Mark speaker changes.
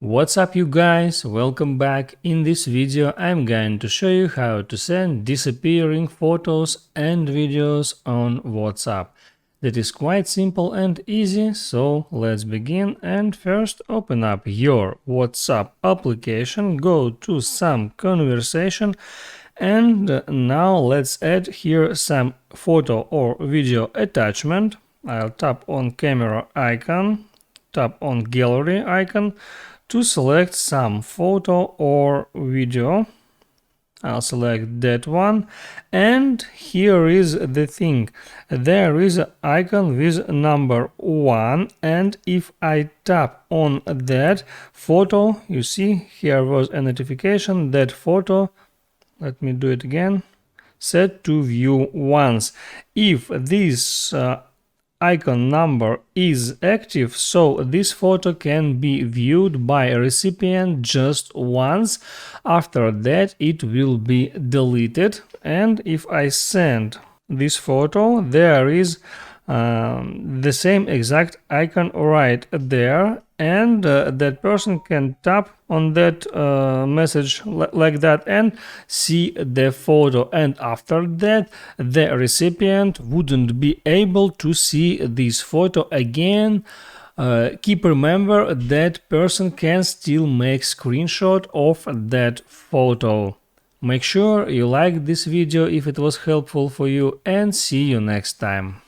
Speaker 1: What's up, you guys? Welcome back. In this video I'm going to show you how to send disappearing photos and videos on WhatsApp. That is quite simple and easy, so let's begin. And first open up your WhatsApp application, go to some conversation, and now let's add here some photo or video attachment. I'll tap on camera icon, tap on gallery icon to select some photo or video. I'll select that one, and here is the thing. There is an icon with number 1, and if I tap on that photo, you see here was a notification that photo, let me do it again, set to view once. If this icon number is active, so this photo can be viewed by a recipient just once. After that it will be deleted. And if I send this photo, there is the same exact icon right there, and that person can tap on that message like that and see the photo, and after that the recipient wouldn't be able to see this photo again. Keep remember that person can still make screenshot of that photo. Make sure you like this video if it was helpful for you, and see you next time.